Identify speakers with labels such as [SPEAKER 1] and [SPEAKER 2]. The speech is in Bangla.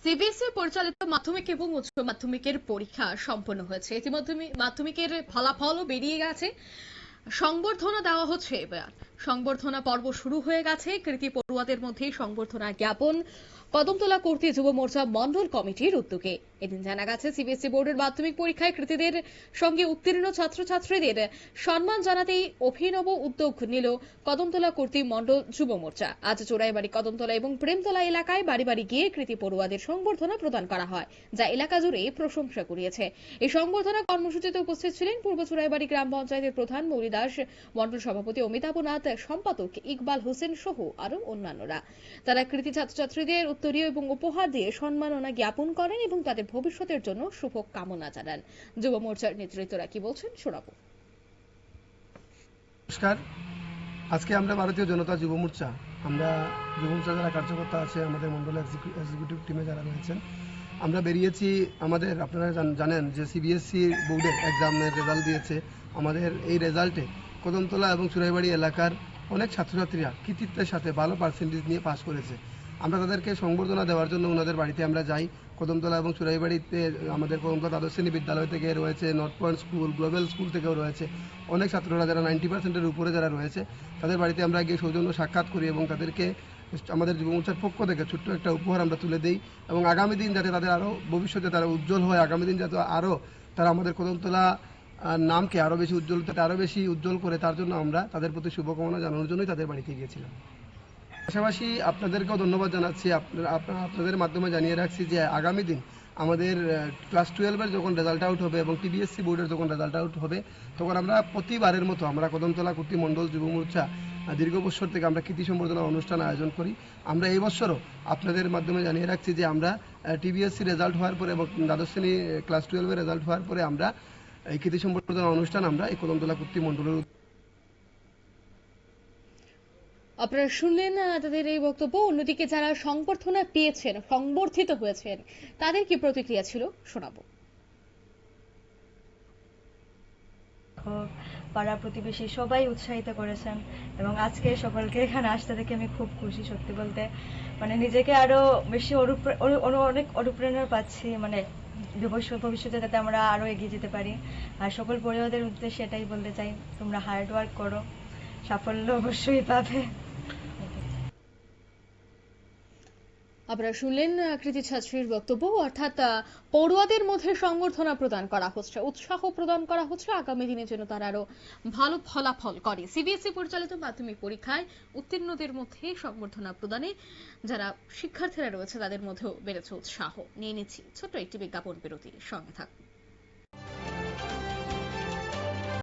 [SPEAKER 1] সিবিএসই পরিচালিত মাধ্যমিক এবং উচ্চ মাধ্যমিকের পরীক্ষা সম্পন্ন হয়েছে। ইতিমধ্যে মাধ্যমিকের ফলাফলও বেরিয়ে গেছে। সংবর্ধনা দেওয়া হচ্ছে। এবার সংবর্ধনা পর্ব শুরু হয়ে গেছে। কৃতী পড়ুয়াদের মধ্যে সংবর্ধনা জ্ঞাপন কদমতলা কর্তৃ যুব মোর্চা মন্ডল কমিটির উদ্যোগে। এদিন জানা গেছে সিবিএসই বোর্ডের মাধ্যমিক পরীক্ষায় কৃতীদের সঙ্গে উত্তীর্ণ ছাত্রছাত্রীদের সম্মান জানাতেই অভিনব উদ্যোগ নিল কদমতলা কর্তৃ মন্ডল যুব মোর্চা। আজ চোরাইবাড়ি, কদমতলা এবং প্রেমতলা এলাকায় বাড়ি বাড়ি গিয়ে কৃতী পড়ুয়াদের সংবর্ধনা প্রদান করা হয়, যা এলাকা জুড়ে প্রশংসা কুড়িয়েছে। এই সংবর্ধনা কর্মসূচিতে উপস্থিত ছিলেন পূর্ব চোরাইবাড়ি গ্রাম পঞ্চায়েতের প্রধান মৌলি দাস, মন্ডল সভাপতি অমিতাভ নাথ, সম্পাদক ইকবাল হোসেন সহ আরো অন্যান্যরা। তারা কৃতী ছাত্রছাত্রীদের উত্তরীয় এবং উপহার দিয়ে সম্মাননা জ্ঞাপন করেন এবং তাদের ভবিষ্যতের জন্য শুভ কামনা জানান। যুব মোর্চার নেতৃত্বরা কি বলছেন শোনাবো।
[SPEAKER 2] নমস্কার, আজকে আমরা ভারতীয় জনতা যুব মোর্চা, আমরা যুব মোর্চা যারা কার্যকর্তা আছে, আমাদের মন্ডল এক্সিকিউটিভ টিমে যারা রয়েছেন, আমরা বেরিয়েছি। আমাদের আপনারা জানেন যে সিবিএসই বোর্ডের এক্সামের রেজাল্ট দিয়েছে। আমাদের এই রেজাল্টে কদমতলা এবং চুরাইবাড়ি এলাকার অনেক ছাত্রছাত্রীরা কৃতিত্বের সাথে ভালো পার্সেন্টেজ নিয়ে পাস করেছে। আমরা তাদেরকে সংবর্ধনা দেওয়ার জন্য ওনাদের বাড়িতে আমরা যাই। কদমতলা এবং চুরাইবাড়িতে আমাদের কদমতলা দ্বাদশ শ্রেণী বিদ্যালয় থেকে রয়েছে, north point school, global school থেকেও রয়েছে অনেক ছাত্ররা, যারা 90%-এর উপরে যারা রয়েছে, তাদের বাড়িতে আমরা গিয়ে সৌজন্য সাক্ষাৎ করি এবং তাদেরকে আমাদের যুব মোর্চার পক্ষ থেকে ছোট্ট একটা উপহার আমরা তুলে দিই এবং আগামী দিন যাতে তাদের আরও ভবিষ্যতে তারা উজ্জ্বল হয়, আগামী দিন যাতে আরও তারা আমাদের কদমতলা নামকে আরও বেশি উজ্জ্বল করে, তার জন্য আমরা তাদের প্রতি শুভকামনা জানানোর জন্যই তাদের বাড়িতে গিয়েছিলাম। পাশাপাশি আপনাদেরকেও ধন্যবাদ জানাচ্ছি। আপনাদের মাধ্যমে জানিয়ে রাখছি যে আগামী দিন আমাদের ক্লাস 12-এর যখন রেজাল্ট আউট হবে এবং টিবিএসসি বোর্ডের যখন রেজাল্ট আউট হবে, তখন আমরা প্রতিবারের মতো আমরা কদমতলা কর্তৃ মন্ডল যুব মোর্চা দীর্ঘ বছর থেকে আমরা কৃতি সম্বর্ধনা অনুষ্ঠান আয়োজন করি। আমরা এই বছরও আপনাদের মাধ্যমে জানিয়ে রাখছি যে আমরা টিবিএসসি রেজাল্ট হওয়ার পরে এবং দ্বাদশ শ্রেণী ক্লাস 12-এর রেজাল্ট হওয়ার পরে আমরা এই কৃতি সম্বর্ধনা অনুষ্ঠান আমরা এই কদমতলা কর্তৃ মন্ডলের।
[SPEAKER 1] আপনারা শুনলেন তাদের এই বক্তব্য। অন্যদিকে যারা সংবর্ধনা পেয়েছেন, সংবর্ধিত হয়েছেন, তাদের কি প্রতিক্রিয়া ছিল শোনাবো।
[SPEAKER 3] পাড়া প্রতিবেশী সবাই উৎসাহিত করেছেন এবং আজকে সকলকে এখানে আসতে দেখে আমি খুব খুশি। সত্যি বলতে মানে নিজেকে আরো বেশি অনেক অনুপ্রেরণা পাচ্ছি, মানে ভবিষ্যতে যাতে আমরা আরো এগিয়ে যেতে পারি। আর সকল পরিবারদের উদ্দেশ্যে এটাই বলতে চাই, তোমরা হার্ড ওয়ার্ক করো, সাফল্য অবশ্যই পাবে।
[SPEAKER 1] আপনারা শুনলেন কৃতী ছাত্রীর বক্তব্য। অর্থাৎ পড়ুয়াদের মধ্যে সংবর্ধনা প্রদান করা হচ্ছে, উৎসাহ প্রদান করা হচ্ছে আগামী দিনের জন্য তারা আরো ভালো ফলাফল করে। সিবিএসই পরিচালিত মাধ্যমিক পরীক্ষায় উত্তীর্ণদের মধ্যে সংবর্ধনা প্রদানে যারা শিক্ষার্থীরা রয়েছে তাদের মধ্যেও বেড়েছে উৎসাহ। নিয়ে নিচ্ছি ছোট্ট একটি বিজ্ঞাপন বিরতি, সঙ্গে থাকুন।